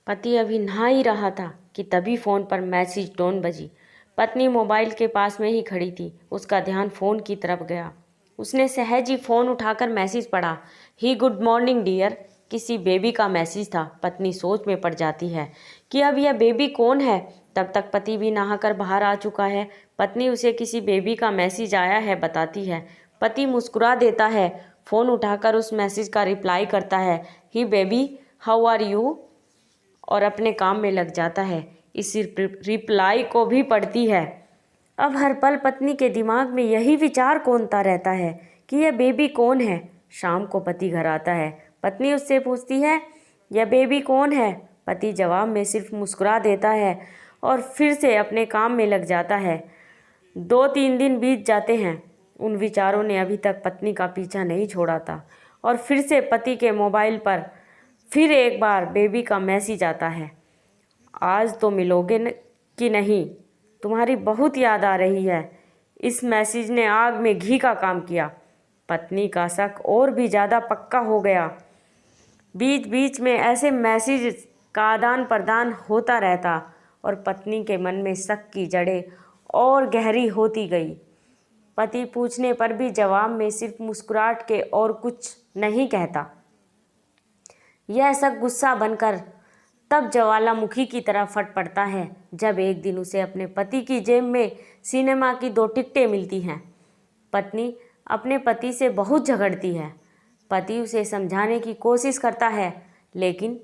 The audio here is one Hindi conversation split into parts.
पति अभी नहा ही रहा था कि तभी फ़ोन पर मैसेज टोन बजी। पत्नी मोबाइल के पास में ही खड़ी थी। उसका ध्यान फ़ोन की तरफ गया। उसने सहज ही फ़ोन उठाकर मैसेज पढ़ा। ही गुड मॉर्निंग डियर। किसी बेबी का मैसेज था। पत्नी सोच में पड़ जाती है कि अब यह बेबी कौन है। तब तक पति भी नहाकर बाहर आ चुका है। पत्नी उसे किसी बेबी का मैसेज आया है बताती है। पति मुस्कुरा देता है। फ़ोन उठाकर उस मैसेज का रिप्लाई करता है, ही बेबी हाउ आर यू, और अपने काम में लग जाता है। इस रिप्लाई को भी पढ़ती है। अब हर पल पत्नी के दिमाग में यही विचार कौंधता रहता है कि यह बेबी कौन है। शाम को पति घर आता है। पत्नी उससे पूछती है, यह बेबी कौन है। पति जवाब में सिर्फ मुस्कुरा देता है और फिर से अपने काम में लग जाता है। 2-3 दिन बीत जाते हैं। उन विचारों ने अभी तक पत्नी का पीछा नहीं छोड़ा था और फिर से पति के मोबाइल पर फिर एक बार बेबी का मैसेज आता है, आज तो मिलोगे कि नहीं, तुम्हारी बहुत याद आ रही है। इस मैसेज ने आग में घी का काम किया। पत्नी का शक और भी ज़्यादा पक्का हो गया। बीच बीच में ऐसे मैसेज का आदान प्रदान होता रहता और पत्नी के मन में शक की जड़ें और गहरी होती गई। पति पूछने पर भी जवाब में सिर्फ मुस्कुराहट के और कुछ नहीं कहता। यह सब गुस्सा बनकर तब ज्वालामुखी की तरह फट पड़ता है जब एक दिन उसे अपने पति की जेब में सिनेमा की 2 टिकटें मिलती हैं। पत्नी अपने पति से बहुत झगड़ती है। पति उसे समझाने की कोशिश करता है लेकिन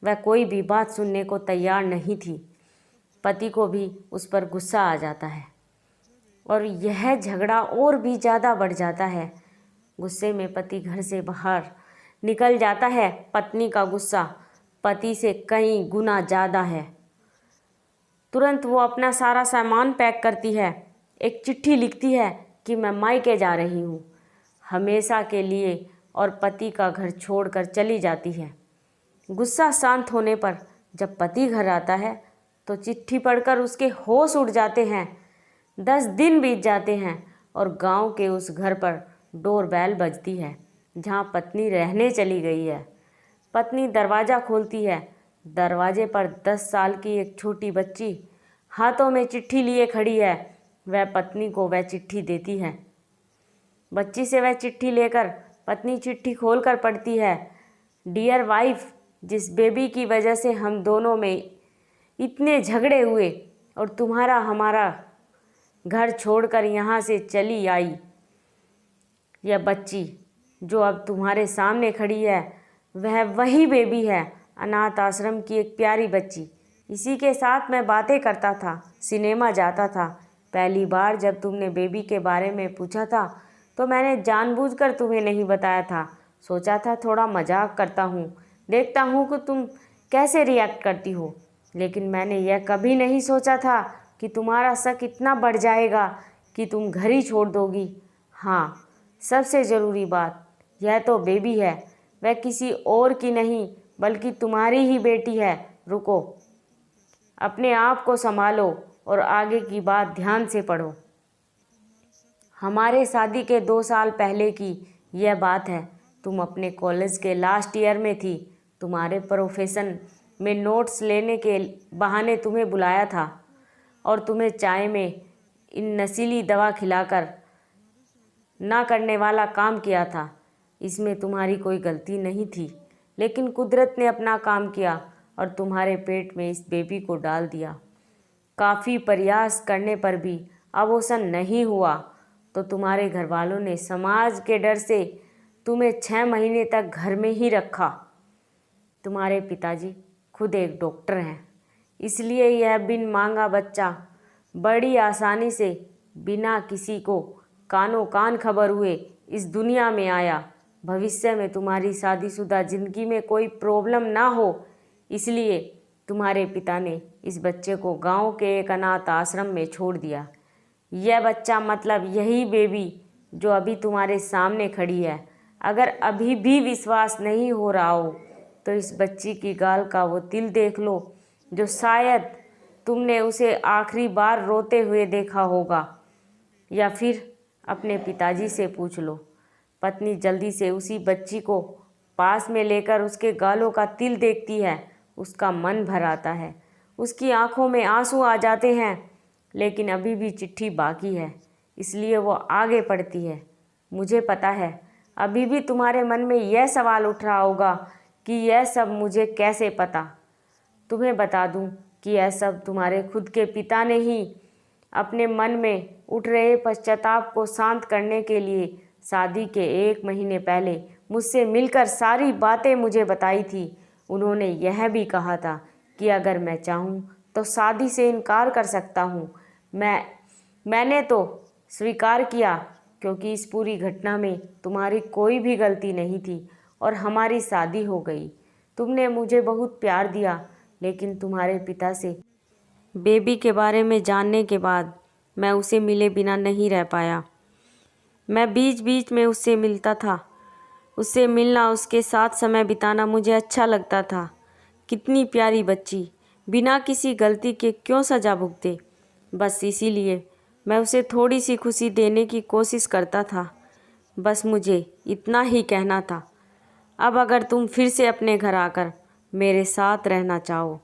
वह कोई भी बात सुनने को तैयार नहीं थी। पति को भी उस पर गुस्सा आ जाता है और यह झगड़ा और भी ज़्यादा बढ़ जाता है। गुस्से में पति घर से बाहर निकल जाता है। पत्नी का गुस्सा पति से कई गुना ज़्यादा है। तुरंत वो अपना सारा सामान पैक करती है। एक चिट्ठी लिखती है कि मैं मायके जा रही हूँ हमेशा के लिए, और पति का घर छोड़कर चली जाती है। गुस्सा शांत होने पर जब पति घर आता है तो चिट्ठी पढ़कर उसके होश उड़ जाते हैं। 10 दिन बीत जाते हैं और गांव के उस घर पर डोरबेल बजती है जहां पत्नी रहने चली गई है। पत्नी दरवाज़ा खोलती है। दरवाजे पर 10 साल की एक छोटी बच्ची हाथों में चिट्ठी लिए खड़ी है। वह पत्नी को वह चिट्ठी देती है। बच्ची से वह चिट्ठी लेकर पत्नी चिट्ठी खोलकर पढ़ती है, डियर वाइफ, जिस बेबी की वजह से हम दोनों में इतने झगड़े हुए और तुम्हारा हमारा घर छोड़कर यहाँ से चली आई, यह बच्ची जो अब तुम्हारे सामने खड़ी है वह वही बेबी है, अनाथ आश्रम की एक प्यारी बच्ची। इसी के साथ मैं बातें करता था, सिनेमा जाता था। पहली बार जब तुमने बेबी के बारे में पूछा था तो मैंने जानबूझकर तुम्हें नहीं बताया था। सोचा था थोड़ा मजाक करता हूँ, देखता हूँ कि तुम कैसे रिएक्ट करती हो। लेकिन मैंने यह कभी नहीं सोचा था कि तुम्हारा शक इतना बढ़ जाएगा कि तुम घर ही छोड़ दोगी। हाँ, सबसे ज़रूरी बात, यह तो बेबी है, वह किसी और की नहीं बल्कि तुम्हारी ही बेटी है। रुको, अपने आप को संभालो और आगे की बात ध्यान से पढ़ो। हमारे शादी के 2 साल पहले की यह बात है। तुम अपने कॉलेज के लास्ट ईयर में थी। तुम्हारे प्रोफेशन में नोट्स लेने के बहाने तुम्हें बुलाया था और तुम्हें चाय में इन नशीली दवा खिलाकर ना करने वाला काम किया था। इसमें तुम्हारी कोई गलती नहीं थी, लेकिन कुदरत ने अपना काम किया और तुम्हारे पेट में इस बेबी को डाल दिया। काफ़ी प्रयास करने पर भी अबॉर्शन नहीं हुआ तो तुम्हारे घर वालों ने समाज के डर से तुम्हें 6 महीने तक घर में ही रखा। तुम्हारे पिताजी खुद एक डॉक्टर हैं, इसलिए यह बिन मांगा बच्चा बड़ी आसानी से बिना किसी को कानो कान खबर हुए इस दुनिया में आया। भविष्य में तुम्हारी शादीशुदा ज़िंदगी में कोई प्रॉब्लम ना हो, इसलिए तुम्हारे पिता ने इस बच्चे को गांव के एक अनाथ आश्रम में छोड़ दिया। यह बच्चा मतलब यही बेबी जो अभी तुम्हारे सामने खड़ी है। अगर अभी भी विश्वास नहीं हो रहा हो तो इस बच्ची की गाल का वो तिल देख लो जो शायद तुमने उसे आखिरी बार रोते हुए देखा होगा, या फिर अपने पिताजी से पूछ लो। पत्नी जल्दी से उसी बच्ची को पास में लेकर उसके गालों का तिल देखती है उसका मन भर आता है, उसकी आंखों में आंसू आ जाते हैं, लेकिन अभी भी चिट्ठी बाकी है, इसलिए वो आगे पढ़ती है। मुझे पता है अभी भी तुम्हारे मन में यह सवाल उठ रहा होगा कि यह सब मुझे कैसे पता। तुम्हें बता दूं कि यह सब तुम्हारे खुद के पिता ने ही अपने मन में उठ रहे पश्चाताप को शांत करने के लिए शादी के 1 महीने पहले मुझसे मिलकर सारी बातें मुझे बताई थी। उन्होंने यह भी कहा था कि अगर मैं चाहूँ तो शादी से इनकार कर सकता हूँ। मैंने तो स्वीकार किया, क्योंकि इस पूरी घटना में तुम्हारी कोई भी गलती नहीं थी और हमारी शादी हो गई। तुमने मुझे बहुत प्यार दिया, लेकिन तुम्हारे पिता से बेबी के बारे में जानने के बाद मैं उसे मिले बिना नहीं रह पाया। मैं बीच बीच में उससे मिलता था। उससे मिलना, उसके साथ समय बिताना मुझे अच्छा लगता था। कितनी प्यारी बच्ची, बिना किसी गलती के क्यों सज़ा भुगते। बस इसीलिए मैं उसे थोड़ी सी खुशी देने की कोशिश करता था। बस मुझे इतना ही कहना था। अब अगर तुम फिर से अपने घर आकर मेरे साथ रहना चाहो,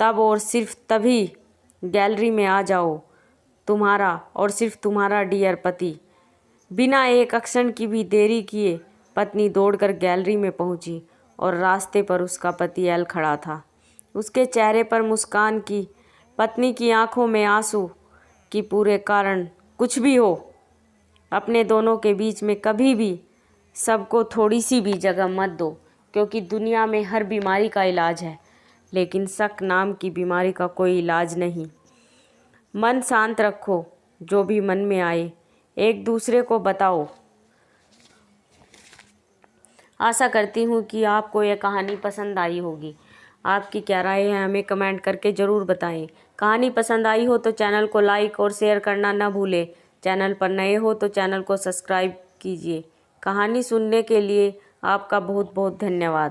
तब और सिर्फ तभी गैलरी में आ जाओ। तुम्हारा और सिर्फ तुम्हारा डियर पति। बिना एक क्षण की भी देरी किए पत्नी दौड़कर गैलरी में पहुंची और रास्ते पर उसका पति एल खड़ा था। उसके चेहरे पर मुस्कान की, पत्नी की आंखों में आंसू की पूरे कारण कुछ भी हो, अपने दोनों के बीच में कभी भी सबको थोड़ी सी भी जगह मत दो, क्योंकि दुनिया में हर बीमारी का इलाज है, लेकिन शक नाम की बीमारी का कोई इलाज नहीं। मन शांत रखो, जो भी मन में आए एक दूसरे को बताओ। आशा करती हूँ कि आपको यह कहानी पसंद आई होगी। आपकी क्या राय है हमें कमेंट करके ज़रूर बताएं। कहानी पसंद आई हो तो चैनल को लाइक और शेयर करना न भूलें। चैनल पर नए हो तो चैनल को सब्सक्राइब कीजिए। कहानी सुनने के लिए आपका बहुत बहुत धन्यवाद।